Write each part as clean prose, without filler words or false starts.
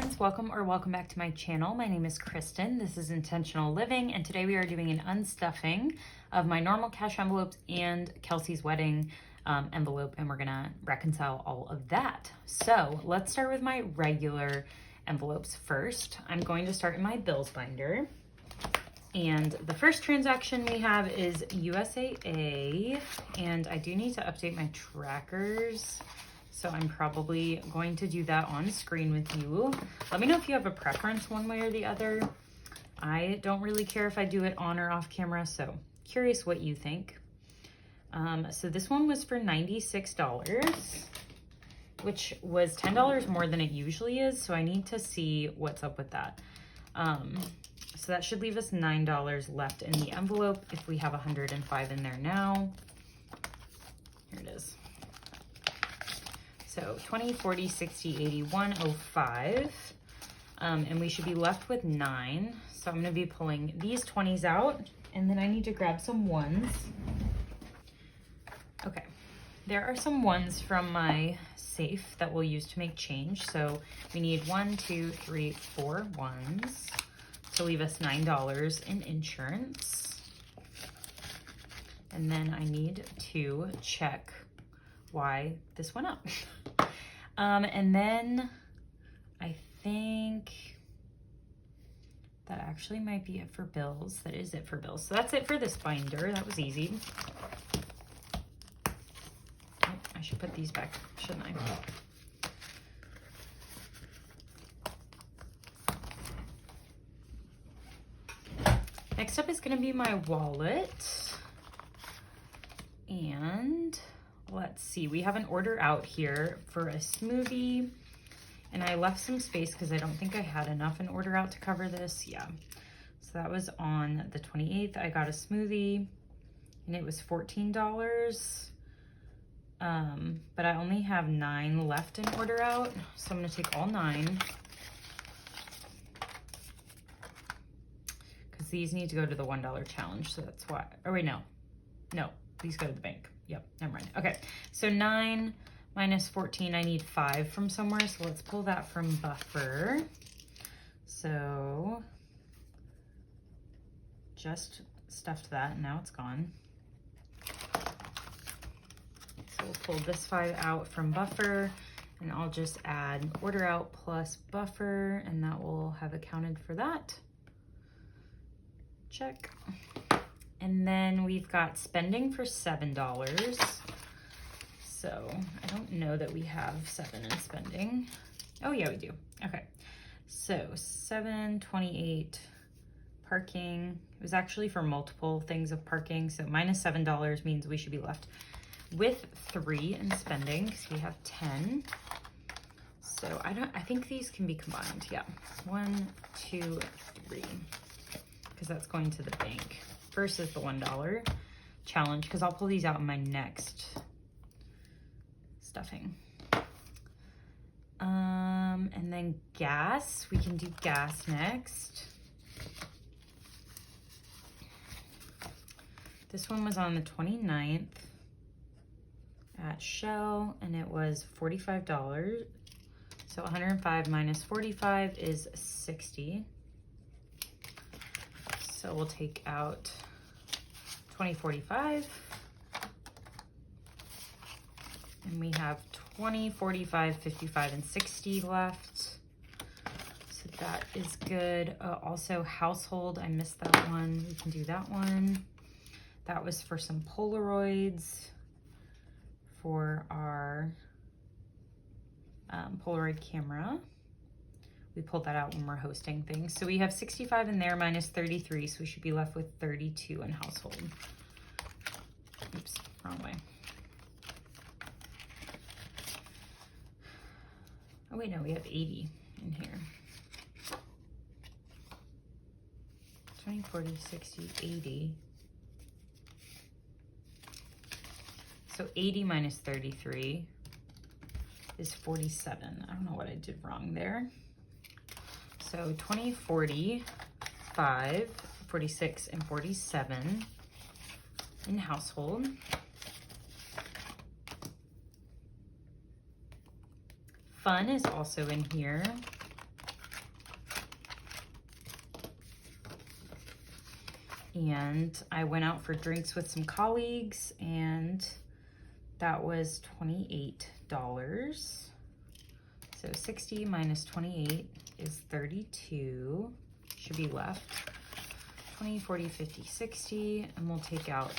friends, welcome back to my channel. My name is Kristen. This is Intentional Living, and today we are doing an unstuffing of my normal cash envelopes and Kelsey's wedding envelope, and we're gonna reconcile all of that. So let's start with my regular envelopes first. I'm going to start in my bills binder. And the first transaction we have is USAA, and I do need to update my trackers. So I'm probably going to do that on screen with you. Let me know if you have a preference one way or the other. I don't really care if I do it on or off camera, so curious what you think. So this one was for $96, which was $10 more than it usually is, so I need to see what's up with that. So that should leave us $9 left in the envelope if we have 105 in there now. Here it is. So 20, 40, 60, 80, 105. And we should be left with 9. So I'm gonna be pulling these 20s out, and then I need to grab some 1s. Okay, there are some 1s from my safe that we'll use to make change. So we need 1, 2, 3, 4 1s to leave us $9 in insurance. And then I need to check why this went up. And then I think that actually might be it for bills. That is it for bills. So that's it for this binder. That was easy. Oh, I should put these back, shouldn't I? Next up is going to be my wallet. And let's see, we have an order out here for a smoothie, and I left some space because I don't think I had enough in order out to cover this. Yeah, so that was on the 28th. I got a smoothie and it was $14, but I only have 9 left in order out, so I'm gonna take all 9 because these need to go to the $1 challenge, so that's why. Oh wait, no, these go to the bank. Yep, never mind. Okay, so 9 minus 14, I need 5 from somewhere, so let's pull that from buffer. So just stuffed that, and now it's gone. So we'll pull this 5 out from buffer, and I'll just add order out plus buffer, and that will have accounted for that. Check. And then we've got spending for $7. So I don't know that we have 7 in spending. Oh yeah, we do. Okay. So 7, 28, parking. It was actually for multiple things of parking. So minus $7 means we should be left with 3 in spending because we have 10. So I think these can be combined. Yeah. 1, 2, 3. Because that's going to the bank versus the $1 challenge, because I'll pull these out in my next stuffing. And then gas, we can do gas next. This one was on the 29th at Shell, and it was $45. So 105 minus 45 is 60. So we'll take out 20, 45, and we have 20, 45, 55, and 60 left. So that is good. Also household, I missed that one. We can do that one. That was for some Polaroids for our Polaroid camera. We pulled that out when we're hosting things. So we have 65 in there minus 33, so we should be left with 32 in household. Oops, wrong way. Oh wait, no, we have 80 in here. 20, 40, 60, 80. So 80 minus 33 is 47. I don't know what I did wrong there. So 20, 45, 46, and 47 in household. Fun is also in here. And I went out for drinks with some colleagues, and that was $28. So 60 minus 28 is 32. Should be left 20, 40, 50, 60, and we'll take out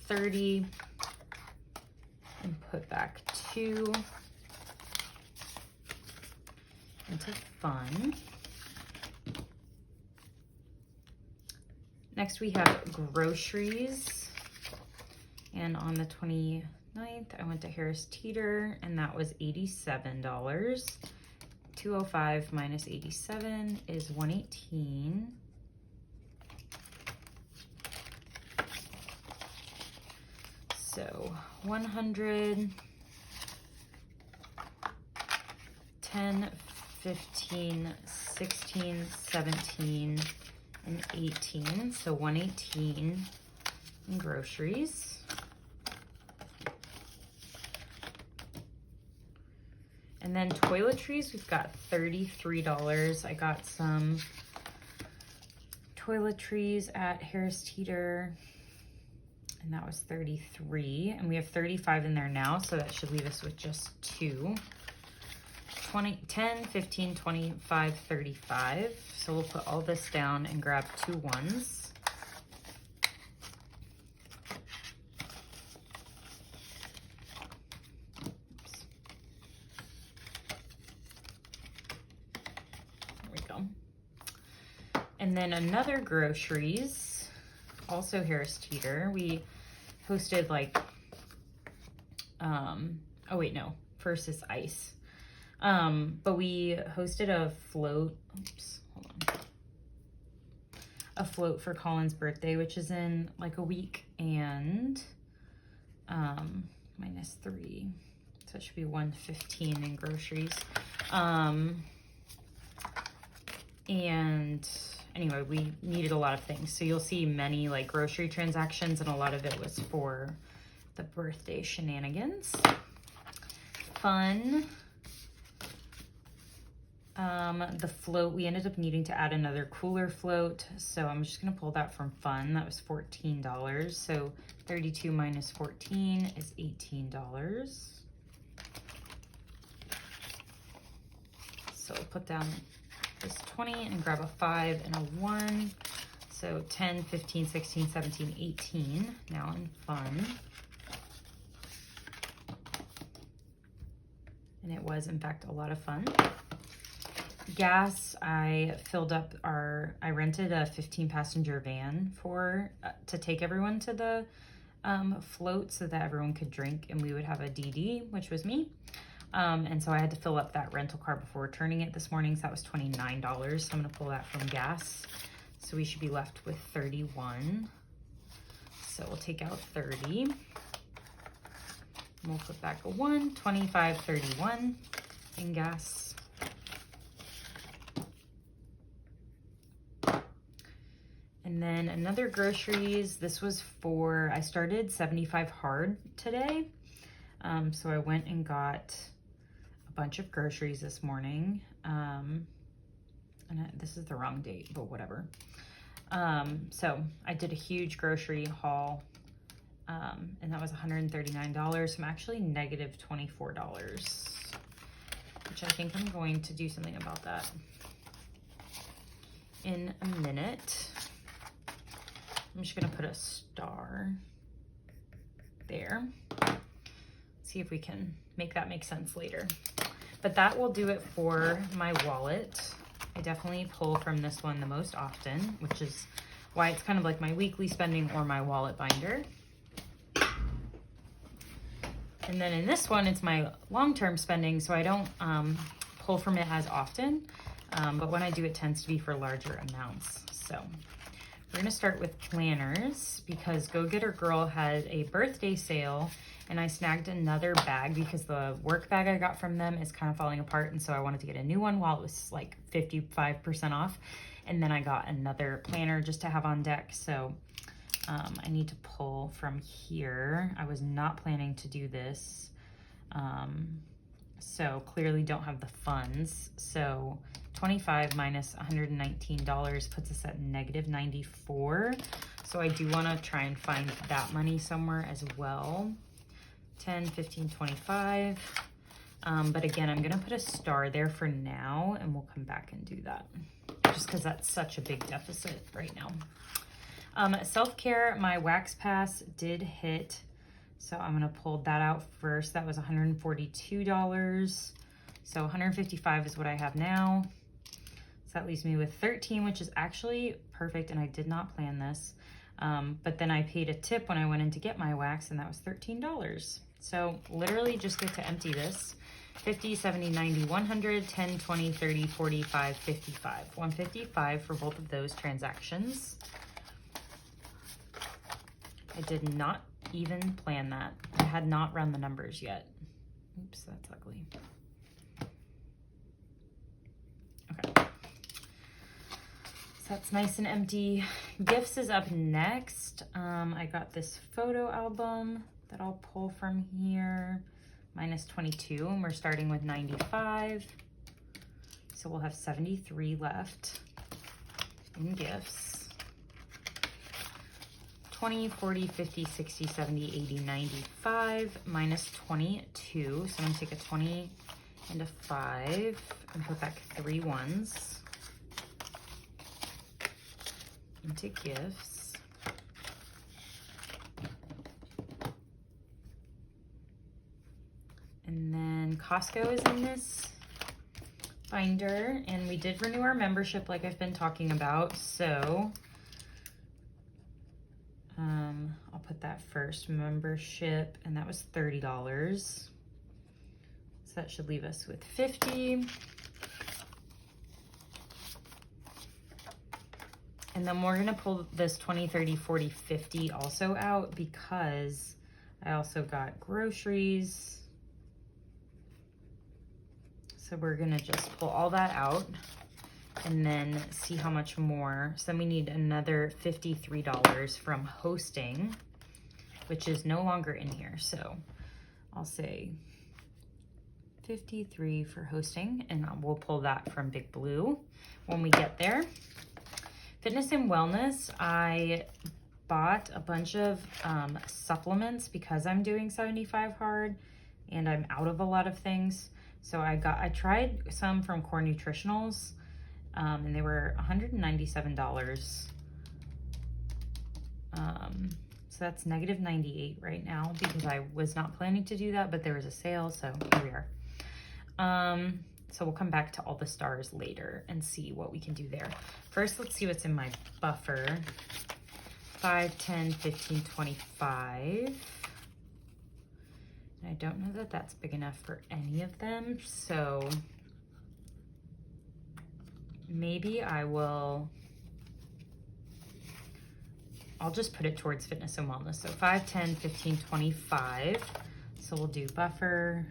30 and put back 2 into fun. Next we have groceries, and on the 29th I went to Harris Teeter, and that was $87. 205 minus 87 is 118. So 100, 10, 15, 16, 17, and 18. So 118 in groceries. And then toiletries, we've got $33. I got some toiletries at Harris Teeter, and that was 33. And we have 35 in there now, so that should leave us with just 2. 20, 10, 15, 25, 35. So we'll put all this down and grab 2 ones. Oops. There we go. And then another groceries, also Harris Teeter. We hosted like, oh wait, no, first is ice. But we hosted a float, oops, hold on. A float for Colin's birthday, which is in like a week, and minus 3. So it should be 115 in groceries. And anyway, we needed a lot of things. So you'll see many like grocery transactions, and a lot of it was for the birthday shenanigans. Fun. The float, we ended up needing to add another cooler float, so I'm just gonna pull that from fun. That was $14. So 32 minus 14 is $18. So we'll put down this 20 and grab a 5 and a 1. So 10, 15, 16, 17, 18 now in fun. And it was in fact a lot of fun. Gas, I filled up I rented a 15-passenger van to take everyone to the float so that everyone could drink, and we would have a DD, which was me. And so I had to fill up that rental car before returning it this morning, so that was $29. So I'm gonna pull that from gas. So we should be left with 31. So we'll take out 30. And we'll put back a 1, 25, 31 in gas. And then another groceries, this was for, I started 75 hard today. So I went and got a bunch of groceries this morning. This is the wrong date, but whatever. So I did a huge grocery haul, and that was $139. So I'm actually negative $24, which I think I'm going to do something about that in a minute. I'm just gonna put a star there. See if we can make that make sense later. But that will do it for my wallet. I definitely pull from this one the most often, which is why it's kind of like my weekly spending or my wallet binder. And then in this one, it's my long-term spending, so I don't pull from it as often. But when I do, it tends to be for larger amounts. So we're gonna start with planners because Go Getter Girl had a birthday sale, and I snagged another bag because the work bag I got from them is kind of falling apart, and so I wanted to get a new one while it was like 55% off. And then I got another planner just to have on deck. So I need to pull from here. I was not planning to do this. So clearly don't have the funds. So 25 minus $119 puts us at negative 94. So I do want to try and find that money somewhere as well. 10, 15, 25. But again, I'm going to put a star there for now, and we'll come back and do that just because that's such a big deficit right now. Self-care, my Wax Pass did hit, so I'm going to pull that out first. That was $142. So 155 is what I have now. So that leaves me with 13, which is actually perfect, and I did not plan this. But then I paid a tip when I went in to get my wax, and that was $13. So literally just get to empty this. 50, 70, 90, 100, 10, 20, 30, 45, 55. 155 for both of those transactions. I did not even plan that. I had not run the numbers yet. Oops, that's ugly. Okay. So that's nice and empty. Gifts is up next. I got this photo album that I'll pull from here. Minus 22, and we're starting with 95. So we'll have 73 left in gifts. 20, 40, 50, 60, 70, 80, 95, minus 22. So I'm gonna take a 20 and a 5 and put back 3 ones into gifts. And then Costco is in this binder, and we did renew our membership like I've been talking about, so I'll put that first, membership, and that was $30. So that should leave us with 50. And then we're gonna pull this 20, 30, 40, 50 also out because I also got groceries. So we're gonna just pull all that out and then see how much more. So then we need another $53 from hosting, which is no longer in here. So I'll say 53 for hosting, and we'll pull that from Big Blue when we get there. Fitness and wellness, I bought a bunch of supplements because I'm doing 75 hard and I'm out of a lot of things. So I tried some from Core Nutritionals, and they were $197. So that's negative 98 right now because I was not planning to do that, but there was a sale, so here we are. So we'll come back to all the stars later and see what we can do there. First, let's see what's in my buffer. 5, 10, 15, 25. I don't know that that's big enough for any of them, so maybe I'll just put it towards fitness and wellness. So 5, 10, 15, 25. So we'll do buffer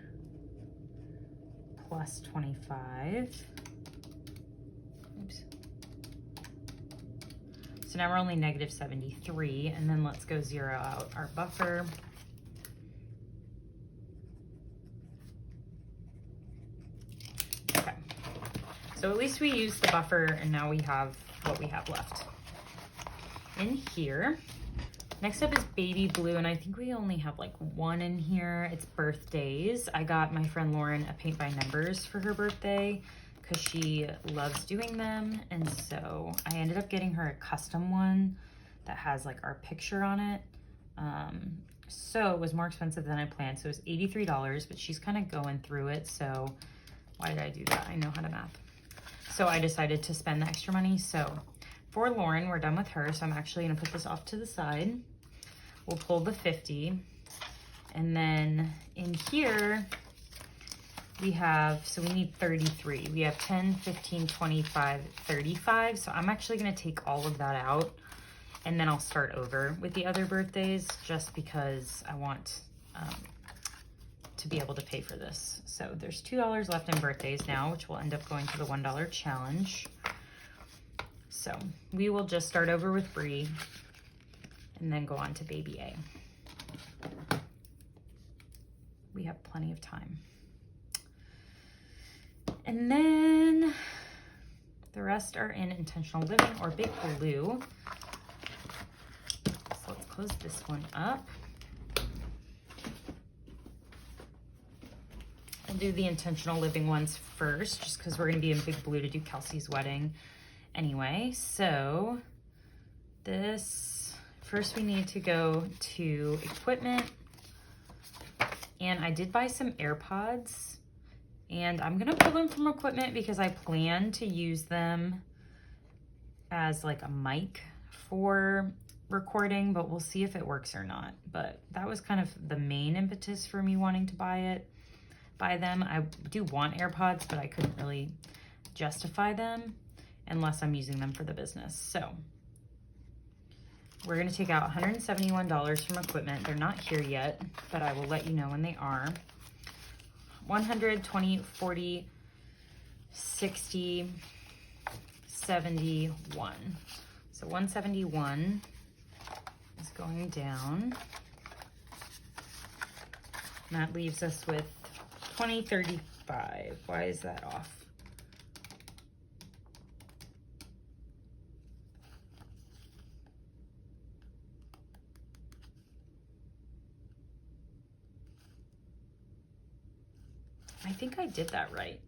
plus 25. Oops. So now we're only negative 73, and then let's go zero out our buffer. Okay, so at least we used the buffer, and now we have what we have left in here. Next up is Baby Blue, and I think we only have like one in here. It's birthdays. I got my friend Lauren a paint by numbers for her birthday because she loves doing them, and so I ended up getting her a custom one that has like our picture on it. So it was more expensive than I planned, so it was $83, but she's kind of going through it, so why did I do that? I know how to math. So I decided to spend the extra money. So for Lauren, we're done with her, so I'm actually gonna put this off to the side. We'll pull the 50, and then in here we have, so we need 33. We have 10, 15, 25, 35. So I'm actually gonna take all of that out, and then I'll start over with the other birthdays just because I want to be able to pay for this. So there's $2 left in birthdays now, which will end up going to the $1 challenge. So we will just start over with Bree and then go on to Baby A. We have plenty of time. And then the rest are in Intentional Living or Big Blue. So let's close this one up. I'll do the Intentional Living ones first, just because we're going to be in Big Blue to do Kelsey's wedding anyway. So this, first we need to go to equipment. And I did buy some AirPods. And I'm going to pull them from equipment because I plan to use them as like a mic for recording, but we'll see if it works or not. But that was kind of the main impetus for me wanting to buy them. I do want AirPods, but I couldn't really justify them unless I'm using them for the business. So we're going to take out $171 from equipment. They're not here yet, but I will let you know when they are. 100, 20, 40, 60, 71. So 171 is going down. And that leaves us with 2035. Why is that off? I think I did that right.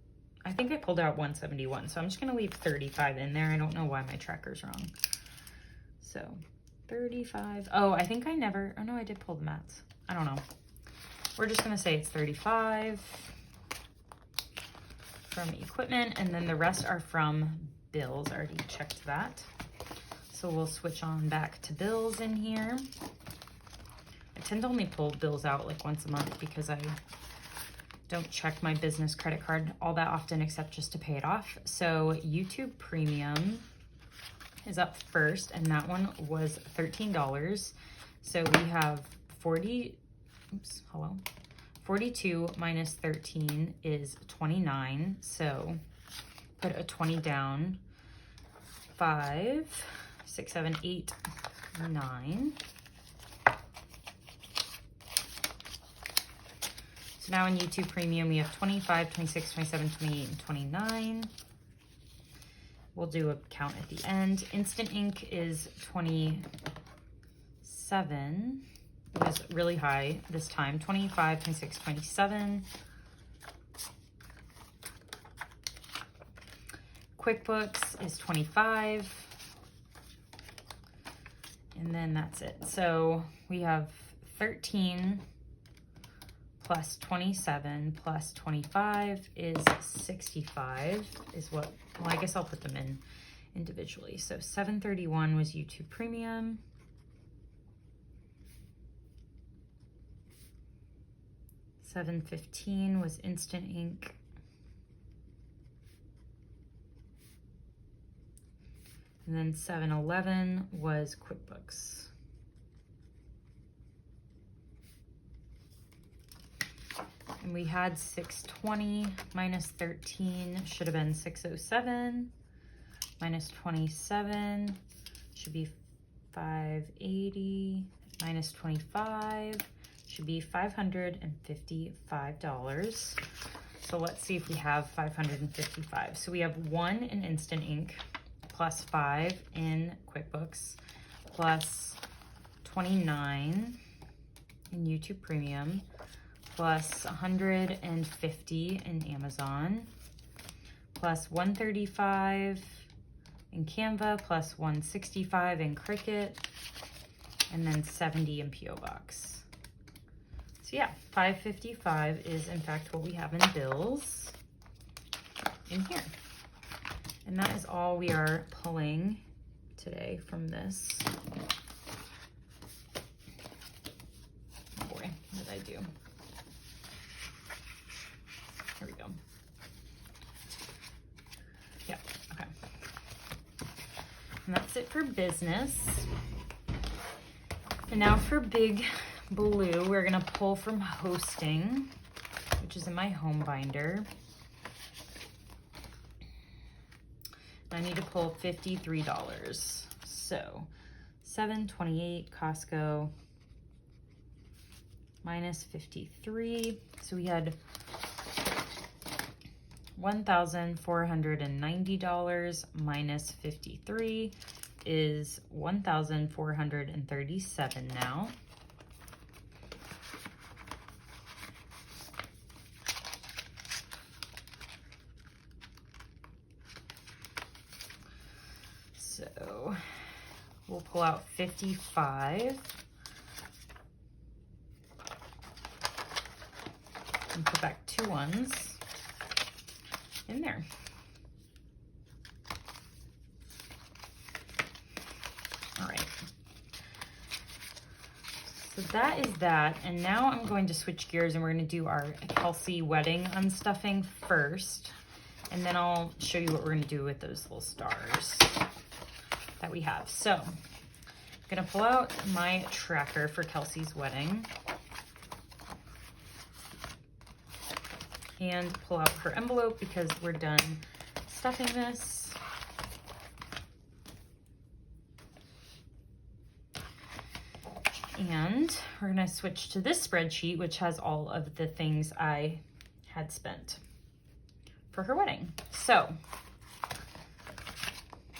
I think I pulled out 171, so I'm just gonna leave 35 in there. I don't know why my tracker's wrong. So 35, oh, I think I never, oh no, I did pull the mats. I don't know. We're just gonna say it's 35 from equipment, and then the rest are from bills. I already checked that. So we'll switch on back to bills in here. I tend to only pull bills out like once a month because I don't check my business credit card all that often except just to pay it off. So YouTube Premium is up first, and that one was $13. So we have 42 minus 13 is 29. So put a 20 down. 5, 6, 7, 8, 9. So now in YouTube Premium, we have 25, 26, 27, 28, and 29. We'll do a count at the end. Instant Ink is 27. It was really high this time. 25, 26, 27. QuickBooks is 25. And then that's it. So we have 13 plus 27 plus 25 is 65 is what, well, I guess I'll put them in individually. So 731 was YouTube Premium. $715 was Instant Ink. And then $711 was QuickBooks. And we had 620 minus 13 should have been 607. Minus 27 should be 580. Minus 25 should be $555. So let's see if we have 555. So we have 1 in Instant Ink, plus 5 in QuickBooks, plus 29 in YouTube Premium, plus 150 in Amazon, plus 135 in Canva, plus 165 in Cricut, and then 70 in P.O. Box. So yeah, 555 is in fact what we have in bills in here. And that is all we are pulling today from this. Oh boy, what did I do? Here we go. Yeah, okay. And that's it for business. And now for Big Blue, we're gonna pull from hosting, which is in my home binder. I need to pull $53. So 728 Costco minus 53. So we had $1,490 minus 53 is $1,437 now. So we'll pull out 55 and put back 2 ones in there. All right. So that is that. And now I'm going to switch gears and we're going to do our Kelsey wedding unstuffing first. And then I'll show you what we're going to do with those little stars that we have. So I'm going to pull out my tracker for Kelsey's wedding and pull out her envelope because we're done stuffing this. And we're gonna switch to this spreadsheet, which has all of the things I had spent for her wedding. So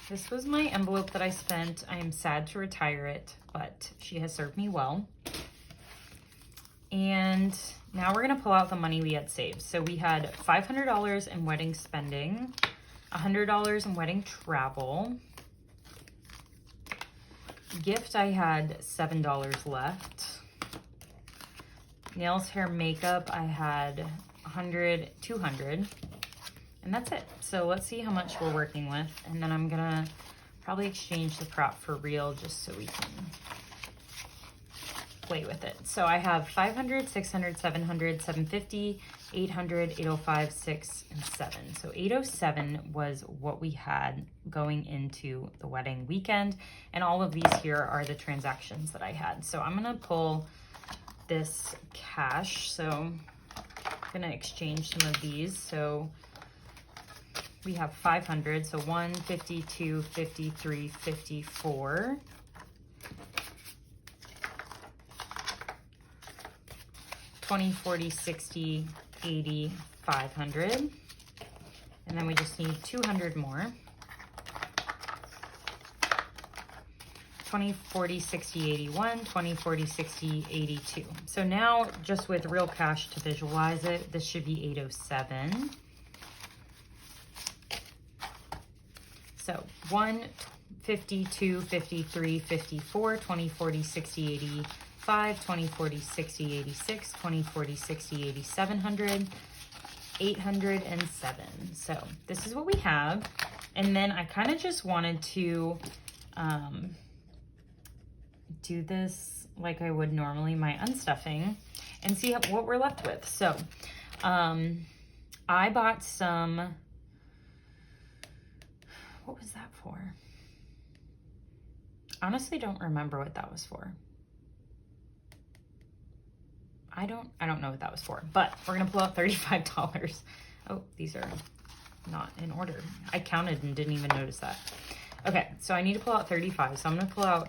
this was my envelope that I spent. I am sad to retire it, but she has served me well. And now we're gonna pull out the money we had saved. So we had $500 in wedding spending, $100 in wedding travel. Gift, I had $7 left. Nails, hair, makeup, I had 100, 200, and that's it. So let's see how much we're working with. And then I'm gonna probably exchange the prop for real just so we can play with it. So I have 500, 600, 700, 750, 800, 805, 6, and 7. So 807 was what we had going into the wedding weekend. And all of these here are the transactions that I had. So I'm gonna pull this cash. So I'm gonna exchange some of these. So we have 500, so 1, 52, 53, 54. 20, 40, 60, 80, 500. And then we just need 200 more. 20, 40, 60, 81, 20, 40, 60, 82. So now just with real cash to visualize it, this should be 807. So 1, 52, 53, 54, 20, 40, 60, 85, 20, 40, 60, 86, 20, 40, 60, 80, 700, 807. So this is what we have. And then I kind of just wanted to do this like I would normally my unstuffing and see what we're left with. So I bought some, what was that for? Honestly, don't remember what that was for. I don't know what that was for, but we're gonna pull out $35. Oh, these are not in order. I counted and didn't even notice that. Okay, so I need to pull out 35. So I'm gonna pull out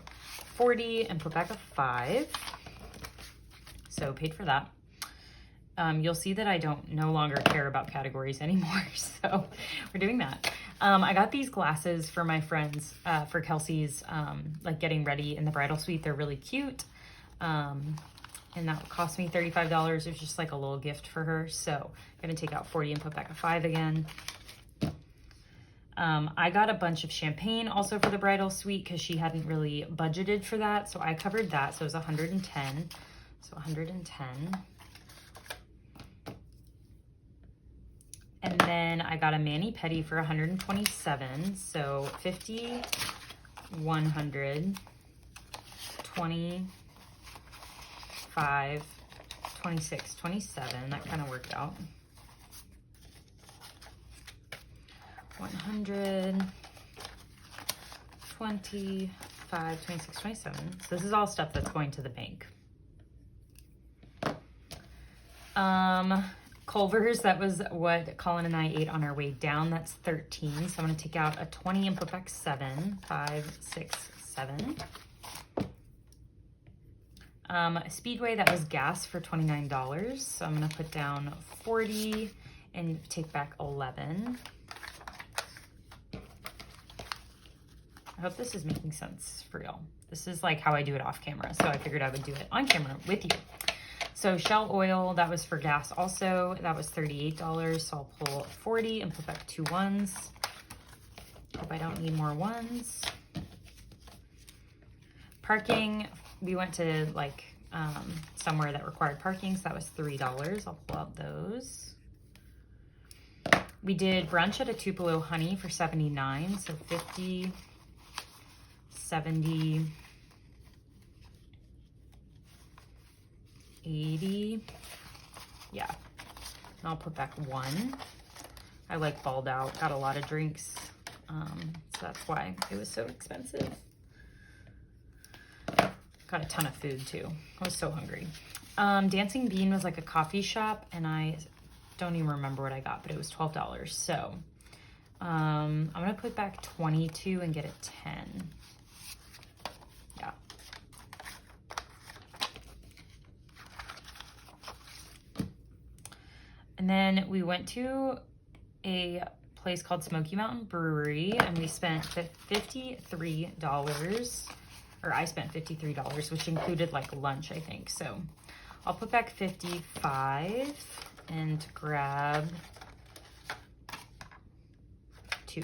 40 and put back a 5. So paid for that. You'll see that I don't no longer care about categories anymore. So we're doing that. I got these glasses for my friends, for Kelsey's, like getting ready in the bridal suite. They're really cute. And that cost me $35. It was just like a little gift for her. So I'm gonna take out 40 and put back a 5 again. I got a bunch of champagne also for the bridal suite because she hadn't really budgeted for that. So I covered that. So it was 110. So 110. And then I got a mani-pedi for 127. So 50, 100, 20, 5, 26, 27. That kind of worked out. 100, 25, 26, 27. So this is all stuff that's going to the bank. Culver's, that was what Colin and I ate on our way down. That's 13. So I'm going to take out a 20 and put back 7. 5, 6, 7. Speedway, that was gas for $29. So I'm going to put down 40 and take back 11. I hope this is making sense for y'all. This is like how I do it off camera, so I figured I would do it on camera with you. So Shell oil, that was for gas also. That was $38, so I'll pull 40 and put back 2 ones. Hope I don't need more ones. Parking, we went to like somewhere that required parking, so that was $3. I'll pull out those. We did brunch at a Tupelo Honey for $79, so 50, 70, 80, yeah. And I'll put back 1. I like balled out, got a lot of drinks, so that's why it was so expensive. Got a ton of food too. I was so hungry. Dancing Bean was like a coffee shop, and I don't even remember what I got, but it was $12. So I'm gonna put back 22 and get a 10. Yeah. And then we went to a place called Smoky Mountain Brewery, and we spent $53. Or I spent $53, which included like lunch, I think. So I'll put back 55 and grab 2.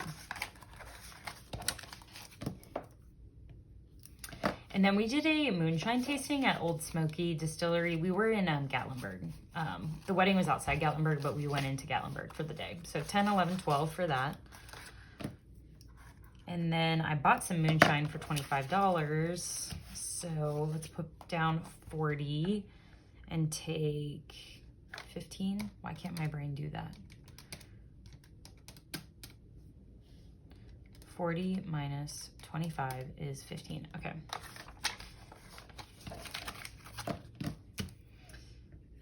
And then we did a moonshine tasting at Old Smoky Distillery. We were in Gatlinburg. The wedding was outside Gatlinburg, but we went into Gatlinburg for the day. So 10, 11, 12 for that. And then I bought some moonshine for $25. So let's put down 40 and take 15. Why can't my brain do that? 40 minus 25 is 15. Okay.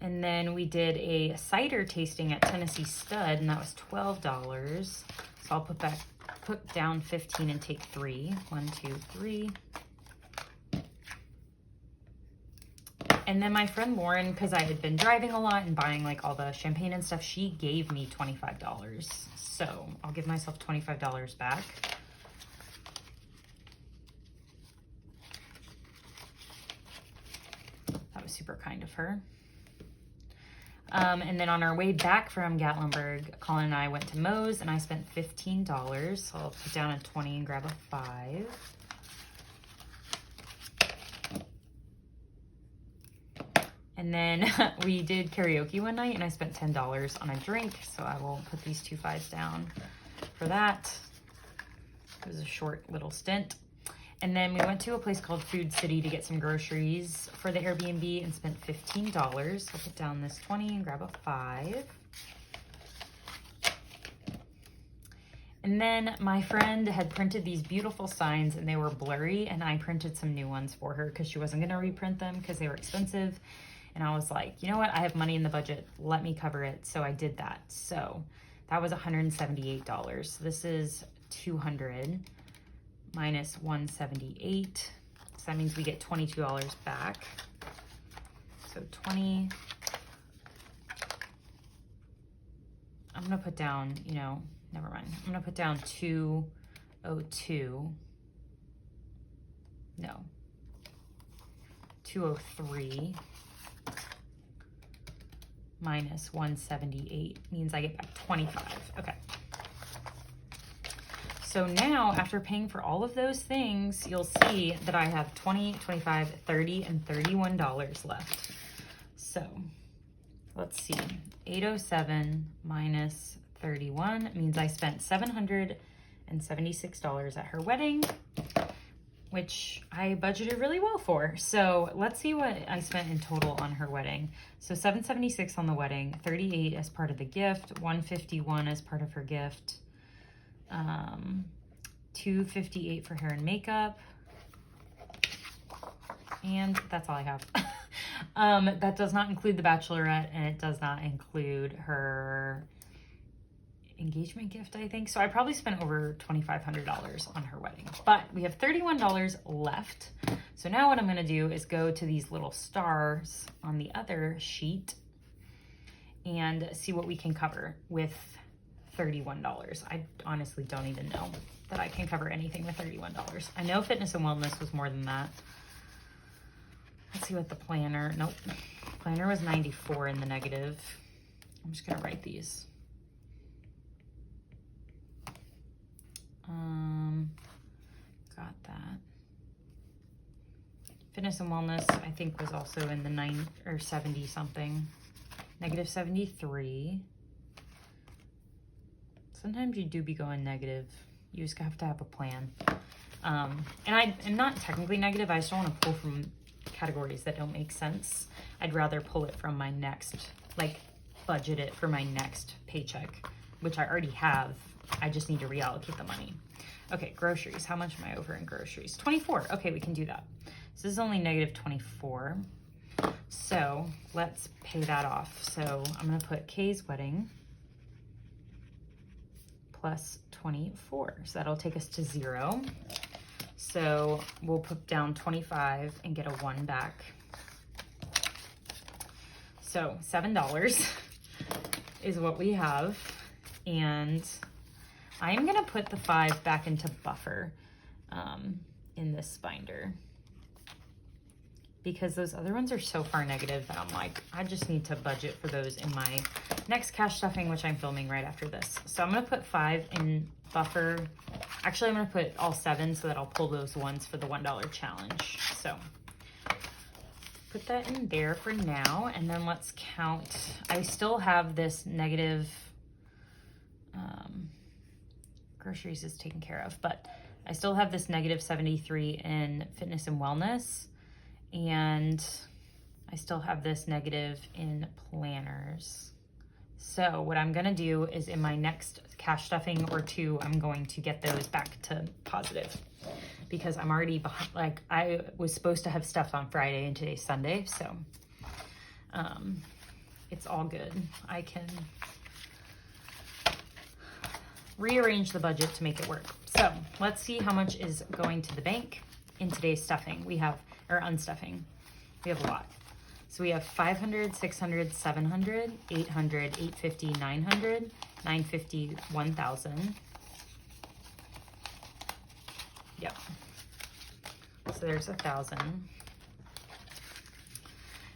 And then we did a cider tasting at Tennessee Stud, and that was $12. So I'll put down 15 and take 3. 1, 2, 3. And then my friend Lauren, because I had been driving a lot and buying like all the champagne and stuff, she gave me $25. So I'll give myself $25 back. That was super kind of her. And then on our way back from Gatlinburg, Colin and I went to Moe's, and I spent $15. So I'll put down a 20 and grab a 5. And then we did karaoke one night, and I spent $10 on a drink. So I will put these 2 5s down for that. It was a short little stint. And then we went to a place called Food City to get some groceries for the Airbnb and spent $15. I'll put down this 20 and grab a 5. And then my friend had printed these beautiful signs, and they were blurry, and I printed some new ones for her because she wasn't going to reprint them because they were expensive. And I was like, you know what? I have money in the budget. Let me cover it. So I did that. So that was $178. So this is 200 minus 178. So that means we get $22 back. So 20. I'm going to put down, never mind. I'm going to put down 202. No. 203 minus 178 means I get back 25. Okay. So now, after paying for all of those things, you'll see that I have $20, $25, $30, and $31 left. So let's see. 807 minus 31 means I spent $776 at her wedding, which I budgeted really well for. So let's see what I spent in total on her wedding. So $776 on the wedding, $38 as part of the gift, $151 as part of her gift, $258 for hair and makeup, and that's all I have. That does not include the bachelorette, and it does not include her engagement gift, I think. So I probably spent over $2,500 on her wedding, but we have $31 left. So now what I'm going to do is go to these little stars on the other sheet and see what we can cover with $31. I honestly don't even know that I can cover anything with $31. I know fitness and wellness was more than that. Let's see what the planner, nope. Planner was 94 in the negative. I'm just gonna write these. Got that. Fitness and wellness, I think, was also in the 9 or 70 something. Negative 73. Sometimes you do be going negative. You just have to have a plan. And I'm not technically negative. I just don't want to pull from categories that don't make sense. I'd rather pull it from my next, like budget it for my next paycheck, which I already have. I just need to reallocate the money. Okay, groceries. How much am I over in groceries? 24. Okay, we can do that. So this is only negative 24. So let's pay that off. So I'm going to put Kay's wedding plus 24. So that'll take us to 0. So we'll put down 25 and get a 1 back. So $7 is what we have. And I'm going to put the 5 back into buffer in this binder, because those other ones are so far negative that I'm like, I just need to budget for those in my next cash stuffing, which I'm filming right after this. So I'm going to put 5 in buffer. Actually, I'm going to put all 7 so that I'll pull those ones for the $1 challenge. So put that in there for now. And then let's count. I still have this negative, groceries is taken care of, but I still have this negative 73 in fitness and wellness. And I still have this negative in planners. So what I'm gonna do is in my next cash stuffing or 2, I'm going to get those back to positive, because I'm already behind. Like, I was supposed to have stuff on Friday and today's Sunday. So it's all good. I can rearrange the budget to make it work. So let's see how much is going to the bank in today's stuffing. We have, or unstuffing, we have a lot. So we have 500, 600, 700, 800, 850, 900, 950, 1,000. Yep. So there's 1,000.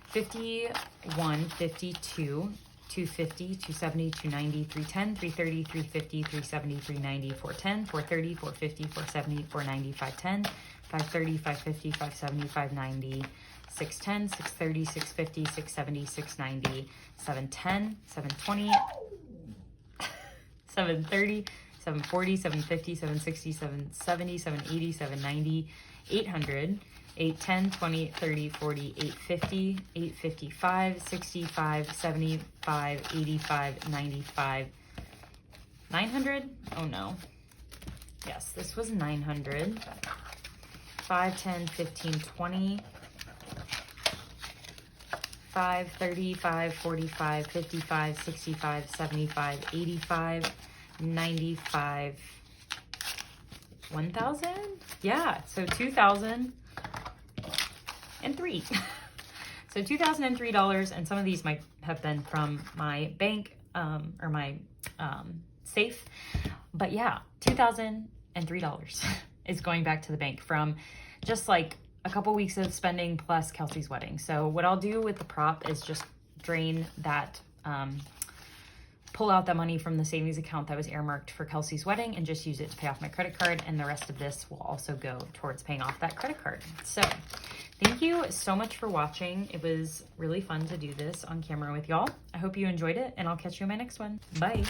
51, 52, 250, 270, 290, 310, 330, 350, 370, 390, 410, 430, 450, 470, 490, 510, 530, 550, 570, 590, 610, 630, 650, 670, 690, 710, 720, 730, 740, 750, 760, 770, 780, 790, 800, 810, 20, 30, 40, 850, 855, 65, 75, 85, 95, 900? Oh no. Yes, this was 900. 5, 10, 15, 20, 5, 35, 45, 55, 65, 75, 85, 95, 1,000? Yeah, so 2,003. So $2,003, and some of these might have been from my bank or my safe. But yeah, $2,003 is going back to the bank from just like a couple weeks of spending plus Kelsey's wedding. So what I'll do with the prop is just drain that, pull out the money from the savings account that was earmarked for Kelsey's wedding and just use it to pay off my credit card. And the rest of this will also go towards paying off that credit card. So thank you so much for watching. It was really fun to do this on camera with y'all. I hope you enjoyed it, and I'll catch you in my next one. Bye.